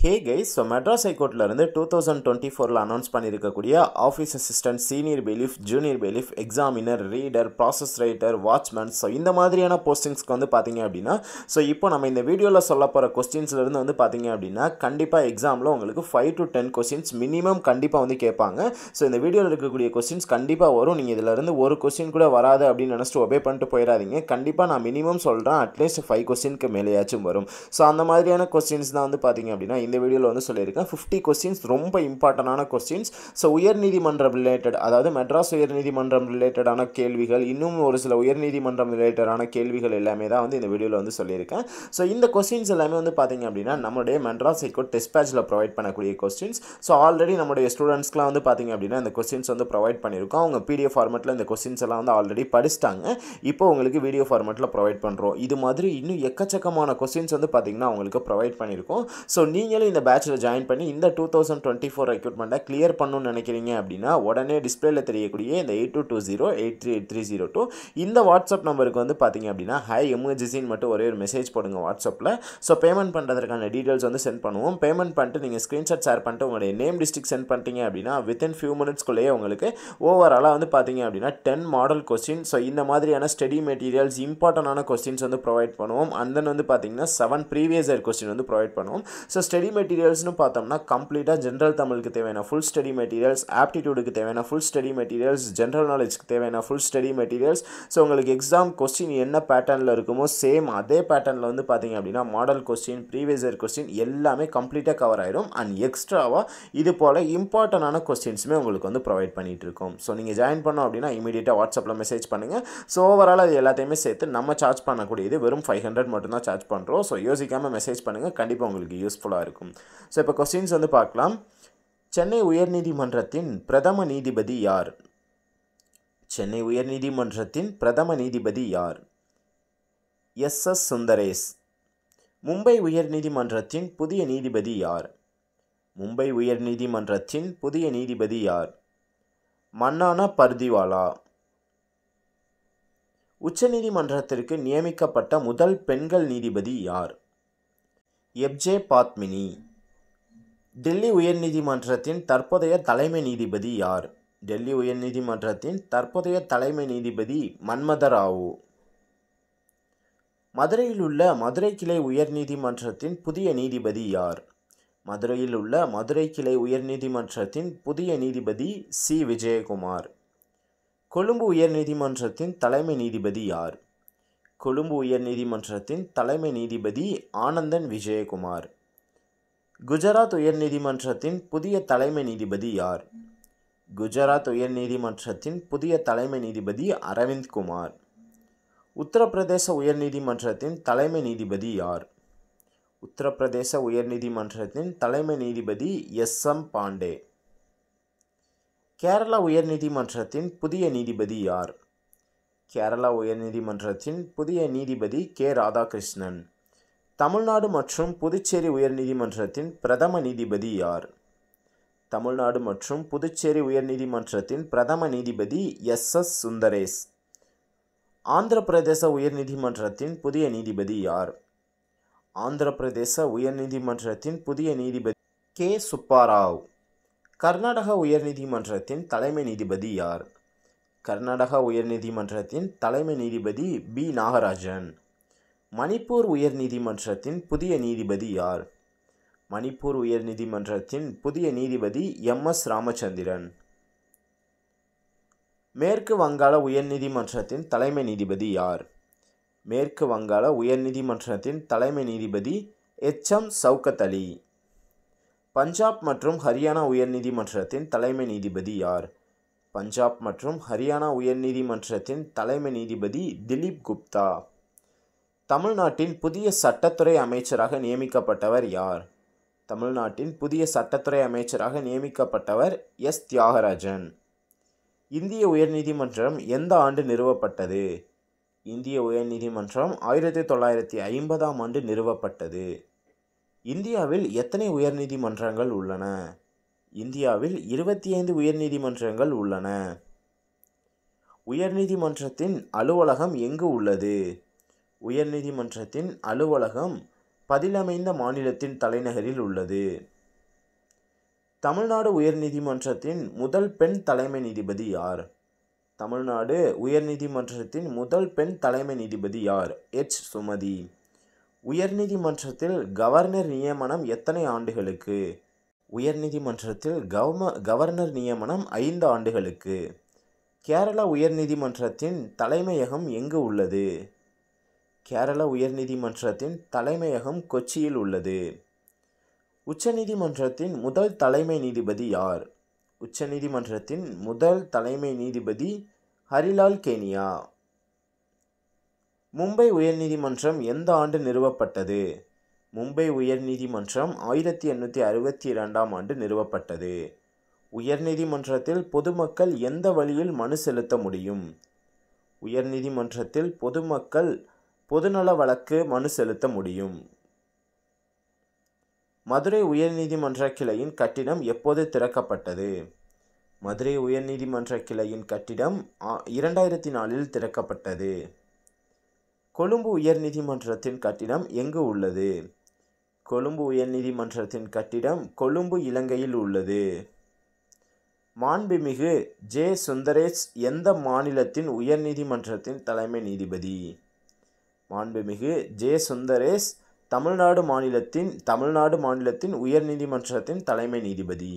Hey guys, so Madras High Court 2024 announce பண்ணிருக்கக்கூடிய office assistant, senior bailiff, junior bailiff, examiner, reader, process writer, watchman, so இந்த மாதிரியான போஸ்டிங்ஸ்க்கு பார்த்தீங்க அப்படின்னா, so இப்போ நம்ம இந்த வீடியோவில் சொல்ல போகிற கொஸ்டின்ஸ்லேருந்து பார்த்தீங்க அப்படின்னா கண்டிப்பாக எக்ஸாமில் உங்களுக்கு 5 to 10 கொஸ்டின்ஸ் மினிமம் கண்டிப்பாக கேட்பாங்க. ஸோ இந்த வீடியோவில் இருக்கக்கூடிய கொஸ்டின்ஸ் கண்டிப்பாக வரும். நீங்கள் இதிலிருந்து ஒரு கொஸ்டின் கூட வராது அப்படின்னு நினச்சிட்டு ஒபே பண்ணிட்டு போயிடாதீங்க. கண்டிப்பாக நான் மினிமம் சொல்கிறேன், அட்லீஸ்ட் 5 கொஸ்டினுக்கு மேலேயாச்சும் வரும். ஸோ அந்த மாதிரியான கொஸ்டின்ஸ் தான் பார்த்தீங்க அப்படின்னா இந்த வீடியோவில் சொல்லியிருக்கேன். 50 கொஸ்டின்ஸ் ரொம்ப இம்பார்ட்டண்டான கொஸ்டின்ஸ். ஸோ உயர்நீதிமன்றம் ரிலேட்டட், அதாவது மெட்ராஸ் உயர்நீதிமன்றம் ரிலேட்டடான கேள்விகள், இன்னும் ஒரு சில உயர்நீதிமன்றம் ரிலேட்டடான கேள்விகள் எல்லாமே தான் இந்த வீடியோவில் சொல்லியிருக்கேன். ஸோ இந்த கொஸ்டின்ஸ் எல்லாமே பார்த்தீங்க அப்படின்னா நம்மளுடைய மெட்ராஸ் ஹைகோர்ட் டெஸ்ட் பேட்சில் ப்ரொவைட் பண்ணக்கூடிய கொஸ்டின்ஸ். ஸோ ஆல்ரெடி நம்மளுடைய ஸ்டூடெண்ட்ஸ்க்குலாம் பார்த்தீங்க அப்படின்னா இந்த கொஸ்டின்ஸ் ப்ரொவைட் பண்ணியிருக்கோம். அவங்க பிடிஎஃப் ஃபார்மெட்டில் இந்த கொஸ்டின்ஸ் எல்லாம் ஆல்ரெடி படிச்சிட்டாங்க. இப்போ உங்களுக்கு வீடியோ ஃபார்மெட்டில் ப்ரொவைட் பண்ணுறோம். இது மாதிரி இன்னும் எக்கச்சக்கமான கொஸ்டின்ஸ் பார்த்தீங்கன்னா உங்களுக்கு ப்ரொவைட் பண்ணியிருக்கோம். ஸோ நீங்களும் இந்த பேட்சில் ஜாயின் பண்ணி இந்த 2024 ரெக்ரூட்மெண்ட்டை கிளியர் பண்ணணும்னு நினைக்கிறீங்க அப்படின்னா உடனே டிஸ்பிளேல தெரியக்கூடிய இந்த 8220838302 இந்த வாட்ஸ்அப் நம்பருக்கு பார்த்தீங்க அப்படின்னா ஹை எமர்ஜென்சின்னு மட்டும் ஒரே ஒரு மெசேஜ் போடுங்க வாட்ஸ்அப்பில். ஸோ பேமெண்ட் பண்ணுறதுக்கான டீட்டெயில்ஸ் சென்ட் பண்ணுவோம். பேமெண்ட் பண்ணிட்டு நீங்கள் ஸ்க்ரீன்ஷாட் ஷேர் பண்ணிட்டு உங்களுடைய நேம் டிஸ்ட்ரிக்ட் சென்ட் பண்ணிட்டீங்க அப்படின்னா வித்தின் ஃபியூ மினிட்ஸ்க்குள்ளேயே உங்களுக்கு ஓவராலாக பார்த்தீங்க அப்படின்னா 10 மாடல் கொஸ்டின், ஸோ இந்த மாதிரியான ஸ்டடி மெட்டீரியல்ஸ் இம்பார்ட்டண்டான கொஸ்டின்ஸ் ப்ரொவைட் பண்ணுவோம். அண்ட் தென் பார்த்தீங்கன்னா 7 ப்ரீவியஸ் இயர் கொஸ்டின் ப்ரொவைட் பண்ணுவோம். ஸோ ஸ்டடி மெட்டீரியல்ஸ்னு பார்த்தோம்னா கம்ப்ளீட்டாக ஜென்ரல் தமிழுக்கு தேவையான ஃபுல் ஸ்டடி மெட்டீரியல்ஸ், ஆப்டிடியூடுக்கு தேவையான ஃபுல் ஸ்டடி மெட்டீரியல்ஸ், ஜென்ரல் நாலேஜ்க்கு தேவையான ஃபுல் ஸ்டடி மெட்டீரியல்ஸ். ஸோ உங்களுக்கு எக்ஸாம் கொஸ்டின் என்ன பேட்டர்னில் இருக்குமோ சேம் அதே பேட்டர்னில் பார்த்தீங்க அப்படின்னா model question, previous year question எல்லாமே கம்ப்ளீட்டாக கவர் ஆயிடும். அண்ட் எக்ஸ்ட்ராவாக இது போல் இம்பார்ட்டண்டான கொஸ்டின்ஸுமே உங்களுக்கு ப்ரொவைட் பண்ணிகிட்டு இருக்கோம். ஸோ நீங்கள் ஜாயின் பண்ணோம் அப்படின்னா இமீடியட்டாக வாட்ஸ்அப்பில் மெசேஜ் பண்ணுங்கள். ஸோ ஓவரால் அது எல்லாத்தையுமே சேர்த்து நம்ம சார்ஜ் பண்ணக்கூடியது வெறும் 500 மட்டும்தான் சார்ஜ் பண்ணுறோம். ஸோ யோசிக்காமல் மெசேஜ் பண்ணுங்கள், கண்டிப்பாக உங்களுக்கு யூஸ்ஃபுல்லாக இருக்கும். ஸோ இப்போ கொஸ்டின்ஸ் பார்க்கலாம். சென்னை உயர்நீதிமன்றத்தின் பிரதம நீதிபதி யார்? சென்னை உயர்நீதிமன்றத்தின் பிரதம நீதிபதி யார்? எஸ்.எஸ். சுந்தரேஸ். மும்பை உயர்நீதிமன்றத்தின் புதிய நீதிபதி யார்? மும்பை உயர்நீதிமன்றத்தின் புதிய நீதிபதி யார்? மன்னானா பர்திவாலா. உச்சநீதிமன்றத்திற்கு நியமிக்கப்பட்ட முதல் பெண்கள் நீதிபதி யார்? எப்ஜே பாத்மினி. டெல்லி உயர்நீதிமன்றத்தின் தற்போதைய தலைமை நீதிபதி யார்? டெல்லி உயர்நீதிமன்றத்தின் தற்போதைய தலைமை நீதிபதி மன்மத ராவ். மதுரையில் உள்ள மதுரை கிளை உயர்நீதிமன்றத்தின் புதிய நீதிபதி யார்? மதுரையில் உள்ள மதுரை கிளை உயர்நீதிமன்றத்தின் புதிய நீதிபதி சி. விஜயகுமார். கொழும்பு உயர்நீதிமன்றத்தின் தலைமை நீதிபதி யார்? கொழும்பு உயர்நீதிமன்றத்தின் தலைமை நீதிபதி ஆனந்தன் விஜயகுமார். குஜராத் உயர்நீதிமன்றத்தின் புதிய தலைமை நீதிபதி யார்? குஜராத் உயர்நீதிமன்றத்தின் புதிய தலைமை நீதிபதி அரவிந்த் குமார். உத்தரப்பிரதேச உயர்நீதிமன்றத்தின் தலைமை நீதிபதி யார்? உத்தரப்பிரதேச உயர்நீதிமன்றத்தின் தலைமை நீதிபதி எஸ்.எம். பாண்டே. கேரளா உயர்நீதிமன்றத்தின் புதிய நீதிபதி யார்? கேரளா உயர்நீதிமன்றத்தின் புதிய நீதிபதி கே. ராதாகிருஷ்ணன். தமிழ்நாடு மற்றும் புதுச்சேரி உயர்நீதிமன்றத்தின் பிரதம நீதிபதி யார்? தமிழ்நாடு மற்றும் புதுச்சேரி உயர்நீதிமன்றத்தின் பிரதம நீதிபதி எஸ்.எஸ். சுந்தரேஸ். ஆந்திர பிரதேச உயர்நீதிமன்றத்தின் புதிய நீதிபதி யார்? ஆந்திர பிரதேச உயர்நீதிமன்றத்தின் புதிய நீதிபதி கே. சுப்பாராவ். கர்நாடக உயர்நீதிமன்றத்தின் தலைமை நீதிபதி யார்? கர்நாடக உயர்நீதிமன்றத்தின் தலைமை நீதிபதி பி. நாகராஜன். மணிப்பூர் உயர்நீதிமன்றத்தின் புதிய நீதிபதி யார்? மணிப்பூர் உயர்நீதிமன்றத்தின் புதிய நீதிபதி எம்.எஸ். ராமச்சந்திரன். மேற்கு வங்காள உயர்நீதிமன்றத்தின் தலைமை நீதிபதி யார்? மேற்கு வங்காள உயர்நீதிமன்றத்தின் தலைமை நீதிபதி எச்.எம். சவுகத் அலி. பஞ்சாப் மற்றும் ஹரியானா உயர்நீதிமன்றத்தின் தலைமை நீதிபதி யார்? பஞ்சாப் மற்றும் ஹரியானா உயர்நீதிமன்றத்தின் தலைமை நீதிபதி திலீப் குப்தா. தமிழ்நாட்டின் புதிய சட்டத்துறை அமைச்சராக நியமிக்கப்பட்டவர் யார்? தமிழ்நாட்டின் புதிய சட்டத்துறை அமைச்சராக நியமிக்கப்பட்டவர் எஸ். தியாகராஜன். இந்திய உயர்நீதிமன்றம் எந்த ஆண்டு நிறுவப்பட்டது? இந்திய உயர்நீதிமன்றம் 1950ஆம் ஆண்டு நிறுவப்பட்டது. இந்தியாவில் எத்தனை உயர்நீதிமன்றங்கள் உள்ளன? இந்தியாவில் 25 உயர்நீதிமன்றங்கள் உள்ளன. உயர்நீதிமன்றத்தின் அலுவலகம் எங்கு உள்ளது? உயர்நீதிமன்றத்தின் அலுவலகம் பதிலமைந்த மாநிலத்தின் தலைநகரில் உள்ளது? தமிழ்நாடு உயர்நீதிமன்றத்தின் முதல் பெண் தலைமை நீதிபதி யார்? தமிழ்நாடு உயர்நீதிமன்றத்தின் முதல் பெண் தலைமை நீதிபதி யார்? எச். சுமதி. உயர்நீதிமன்றத்தில் கவர்னர் நியமனம் எத்தனை ஆண்டுகளுக்கு? உயர்நீதிமன்றத்தில் கவர்னர் நியமனம் 5 ஆண்டுகளுக்கு. கேரள உயர்நீதிமன்றத்தின் தலைமையகம் எங்கு உள்ளது? கேரள உயர்நீதிமன்றத்தின் தலைமையகம் கொச்சியில் உள்ளது. உச்சநீதிமன்றத்தின் முதல் தலைமை நீதிபதி யார்? உச்சநீதிமன்றத்தின் முதல் தலைமை நீதிபதி ஹரிலால் கேனியா. மும்பை உயர்நீதிமன்றம் எந்த ஆண்டு நிறுவப்பட்டது? மும்பை உயர்நீதிமன்றம் 1862ஆம் ஆண்டு நிறுவப்பட்டது. உயர்நீதிமன்றத்தில் பொதுமக்கள் எந்த வழியில் மனு செலுத்த முடியும்? உயர்நீதிமன்றத்தில் பொதுமக்கள் பொதுநல வழக்கு மனு செலுத்த முடியும். மதுரை உயர்நீதிமன்ற கிளையின் கட்டிடம் எப்போது திறக்கப்பட்டது? மதுரை உயர்நீதிமன்ற கிளையின் கட்டிடம் 2004இல் திறக்கப்பட்டது. கொழும்பு உயர்நீதிமன்றத்தின் கட்டிடம் எங்கு உள்ளது? கொழும்பு உயர்நீதிமன்றத்தின் கட்டிடம் கொழும்பு, இலங்கையில் உள்ளது. மாண்புமிகு ஜே. சுந்தரேஷ் எந்த மாநிலத்தின் உயர்நீதிமன்றத்தின் தலைமை நீதிபதி? மாண்புமிகு ஜே. சுந்தரேஷ் தமிழ்நாடு மாநிலத்தின் உயர்நீதிமன்றத்தின் தலைமை நீதிபதி.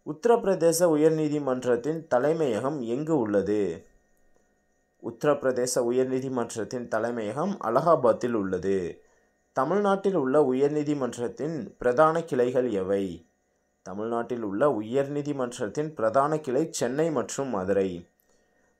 உத்தரப்பிரதேச உயர்நீதிமன்றத்தின் தலைமையகம் எங்கு உள்ளது? உத்தரப்பிரதேச உயர்நீதிமன்றத்தின் தலைமையகம் அலகாபாத்தில் உள்ளது. தமிழ்நாட்டில் உள்ள உயர்நீதிமன்றத்தின் பிரதான கிளைகள் எவை? தமிழ்நாட்டில் உள்ள உயர்நீதிமன்றத்தின் பிரதான கிளை சென்னை மற்றும் மதுரை.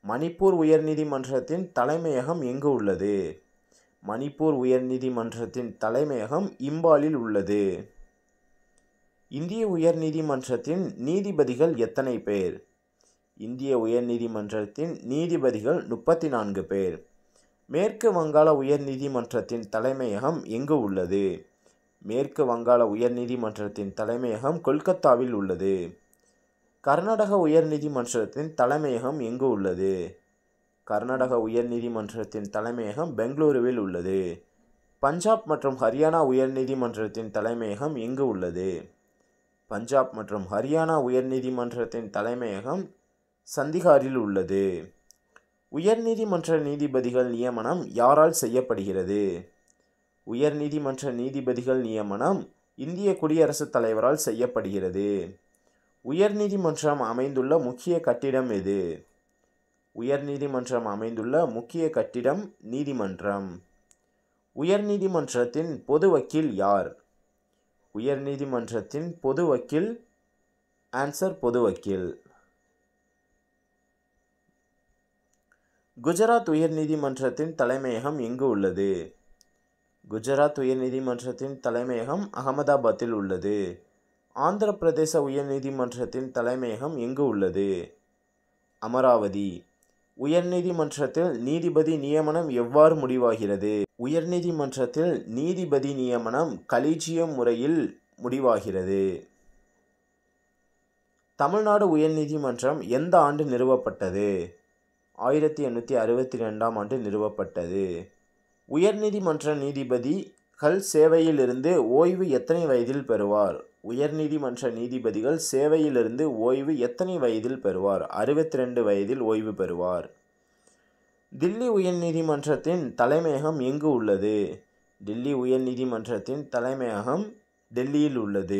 மணிப்பூர் உயர்நீதிமன்றத்தின் தலைமையகம் எங்கு உள்ளது? மணிப்பூர் உயர்நீதிமன்றத்தின் தலைமையகம் இம்பாலில் உள்ளது. இந்திய உயர்நீதிமன்றத்தின் நீதிபதிகள் எத்தனை பேர்? இந்திய உயர்நீதிமன்றத்தின் நீதிபதிகள் 34 பேர். மேற்கு வங்காள உயர்நீதிமன்றத்தின் தலைமையகம் எங்கு உள்ளது? மேற்கு வங்காள உயர்நீதிமன்றத்தின் தலைமையகம் கொல்கத்தாவில் உள்ளது. கர்நாடக உயர்நீதிமன்றத்தின் தலைமையகம் எங்கு உள்ளது? கர்நாடக உயர்நீதிமன்றத்தின் தலைமையகம் பெங்களூருவில் உள்ளது. பஞ்சாப் மற்றும் ஹரியானா உயர்நீதிமன்றத்தின் தலைமையகம் எங்கு உள்ளது? பஞ்சாப் மற்றும் ஹரியானா உயர்நீதிமன்றத்தின் தலைமையகம் சண்டிகாரில் உள்ளது. உயர்நீதிமன்ற நீதிபதிகள் நியமனம் யாரால் செய்யப்படுகிறது? உயர்நீதிமன்ற நீதிபதிகள் நியமனம் இந்திய குடியரசுத் தலைவரால் செய்யப்படுகிறது. உயர்நீதிமன்றம் அமைந்துள்ள முக்கிய கட்டிடம் எது? உயர்நீதிமன்றம் அமைந்துள்ள முக்கிய கட்டிடம் நீதிமன்றம். உயர்நீதிமன்றத்தின் பொது வக்கீல் யார்? உயர்நீதிமன்றத்தின் பொது வக்கீல் ஆன்சர் பொது வக்கீல். குஜராத் உயர்நீதிமன்றத்தின் தலைமையகம் எங்கு உள்ளது? குஜராத் உயர்நீதிமன்றத்தின் தலைமையகம் அகமதாபாத்தில் உள்ளது. ஆந்திர பிரதேச உயர்நீதிமன்றத்தின் தலைமையகம் எங்கு உள்ளது? அமராவதி. உயர்நீதிமன்றத்தில் நீதிபதி நியமனம் எவ்வாறு முடிவாகிறது? உயர்நீதிமன்றத்தில் நீதிபதி நியமனம் கலீஜியம் முறையில் முடிவாகிறது. தமிழ்நாடு உயர்நீதிமன்றம் எந்த ஆண்டு நிறுவப்பட்டது? 1862ஆம் ஆண்டு நிறுவப்பட்டது. உயர்நீதிமன்ற நீதிபதிகள் சேவையிலிருந்து ஓய்வு எத்தனை வயதில் பெறுவார்? உயர்நீதிமன்ற நீதிபதிகள் சேவையிலிருந்து ஓய்வு எத்தனை வயதில் பெறுவார்? 62 வயதில் ஓய்வு பெறுவார். தில்லி உயர்நீதிமன்றத்தின் தலைமையகம் எங்கு உள்ளது? தில்லி உயர்நீதிமன்றத்தின் தலைமையகம் டெல்லியில் உள்ளது.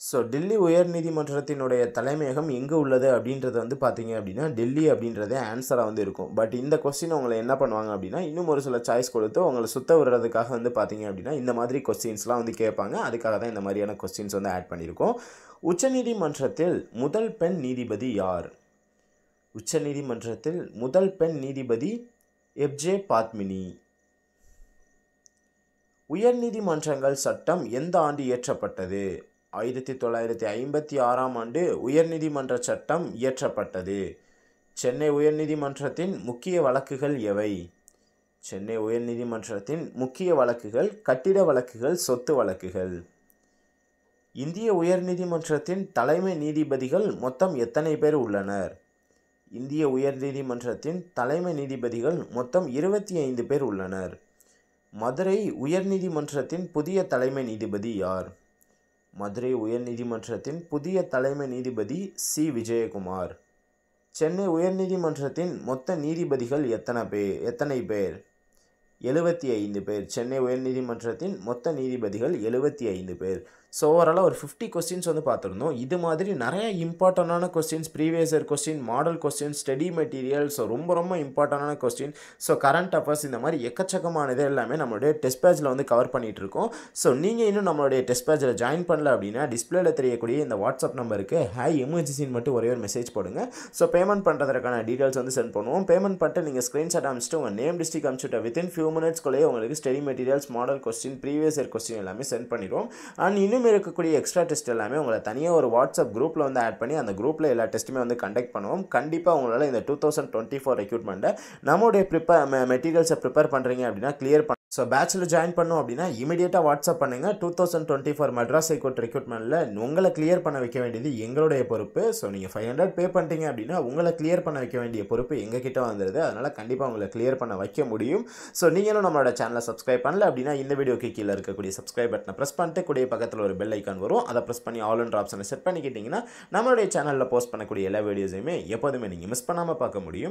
ஸோ டெல்லி உயர்நீதிமன்றத்தினுடைய தலைமையகம் எங்கே உள்ளது அப்படின்றது பார்த்தீங்க அப்படின்னா டெல்லி அப்படின்றதே ஆன்சராக இருக்கும். பட் இந்த கொஸ்டின் உங்களை என்ன பண்ணுவாங்க அப்படின்னா இன்னும் ஒரு சில சாய்ஸ் கொடுத்து உங்களை சுத்த விடுறதுக்காக பார்த்தீங்க அப்படின்னா இந்த மாதிரி கொஸ்டின்ஸ்லாம் கேட்பாங்க. அதுக்காக தான் இந்த மாதிரியான கொஸ்டின்ஸ் ஆட் பண்ணியிருக்கோம். உச்சநீதிமன்றத்தில் முதல் பெண் நீதிபதி யார்? உச்சநீதிமன்றத்தில் முதல் பெண் நீதிபதி எஃப்ஜே பாத்மினி. உயர்நீதிமன்றங்கள் சட்டம் எந்த ஆண்டு இயற்றப்பட்டது? 1956ஆம் ஆண்டு உயர்நீதிமன்ற சட்டம் இயற்றப்பட்டது. சென்னை உயர்நீதிமன்றத்தின் முக்கிய வழக்குகள் எவை? சென்னை உயர்நீதிமன்றத்தின் முக்கிய வழக்குகள் கட்டிட வழக்குகள், சொத்து வழக்குகள். இந்திய உயர்நீதிமன்றத்தின் தலைமை நீதிபதிகள் மொத்தம் எத்தனை பேர் உள்ளனர்? இந்திய உயர்நீதிமன்றத்தின் தலைமை நீதிபதிகள் மொத்தம் 25 பேர் உள்ளனர். மதுரை உயர்நீதிமன்றத்தின் புதிய தலைமை நீதிபதி யார்? மதுரை உயர்நீதிமன்றத்தின் புதிய தலைமை நீதிபதி சி. விஜயகுமார். சென்னை உயர்நீதிமன்றத்தின் மொத்த நீதிபதிகள் எத்தனை பேர்? 75 பேர். சென்னை உயர்நீதிமன்றத்தின் மொத்த நீதிபதிகள் 75 பேர். ஸோ ஓவராலாக ஒரு 50 கொஸ்டின்ஸ் வந்து பார்த்துருந்தோம். இது மாதிரி நிறைய இம்பார்ட்டண்டான questions, previous year question, model question, study material, so ரொம்ப இம்பார்ட்டண்டான கொஸ்டின், ஸோ கரண்ட் அஃபேர்ஸ், இந்த மாதிரி எக்கச்சக்கமானது எல்லாமே நம்மளுடைய டெஸ்ட் பேஜில் வந்து கவர் பண்ணிகிட்டு இருக்கோம். ஸோ நீங்கள் இன்னும் நம்மளுடைய டெஸ்ட் பேஜில் ஜாயின் பண்ணல அப்படின்னா டிஸ்பிளேல தெரியக்கூடிய இந்த வாட்ஸ்அப் நம்பருக்கு ஹாய் எமர்ஜென்சின்னு மட்டும் ஒரே ஒரு மெசேஜ் போடுங்க. ஸோ பேமெண்ட் பண்ணுறதுக்கான டீட்டெயில்ஸ் வந்து சென்ட் பண்ணுவோம். பேமெண்ட் பண்ணிட்டு நீங்கள் ஸ்க்ரீன்ஷாட் அனுப்பிச்சிட்டு உங்கள் நேம், டிஸ்ட்ரிக்ட் அனுப்பிச்சுட்டு வித்தின் ஃபியூ மினிட்ஸ்க்குள்ளேயே உங்களுக்கு study materials, model question, previous year question எல்லாமே சென்ட் பண்ணிடுவோம். அண்ட் இன்னும் இருக்கக்கூடிய எக்ஸ்ட்ரா டெஸ்ட் எல்லாமே உங்களை தனியாக ஒரு வாட்ஸ்அப் குரூப்பில் வந்து ஆட் பண்ணி அந்த குரூப்பில் எல்லா டெஸ்ட்டுமே வந்து கண்டக்ட் பண்ணுவோம். கண்டிப்பாக உங்களால் இந்த 2024 ரெக்ரூட்மெண்ட்டை நம்மளுடைய மெட்டீரியல்ஸை ப்ரிப்பேர் பண்ணுறீங்க அப்படின்னா கிளியர் பண்ண. ஸோ பேட்சில் ஜாயின் பண்ணோம் அப்படின்னா இமீடியட்டாக வாட்ஸ்அப் பண்ணுங்கள். 2024 மெட்ராஸ் ஹைகோர்ட் ரெக்ரூட்மெண்ட்டில் உங்களை கிளியர் பண்ண வைக்க வேண்டியது எங்களுடைய பொறுப்பு. ஸோ நீங்கள் 500 பே பண்ணிட்டீங்க அப்படின்னா உங்களை கிளியர் பண்ண வைக்க வேண்டிய பொறுப்பு எங்ககிட்ட வந்துடுது. அதனால் கண்டிப்பாக உங்களை கிளியர் பண்ண வைக்க முடியும். ஸோ நீங்களும் நம்மளோட சேனலை சப்ஸ்கிரைப் பண்ணல அப்படின்னா இந்த வீடியோக்கு கீழே இருக்கக்கூடிய சப்ஸ்கிரைப் பட்டனை ப்ரெஸ் பண்ணிட்டு கூடிய பக்கத்தில் ஒரு பெல் ஐக்கான் வரும். அதை ப்ரெஸ் பண்ணி ஆல் என்ற ஆப்ஷனை செட் பண்ணிக்கிட்டிங்கன்னா நம்மளுடைய சேனலில் போஸ்ட் பண்ணக்கூடிய எல்லா வீடியோஸையுமே எப்போதுமே நீங்கள் மிஸ் பண்ணாமல் பார்க்க முடியும்.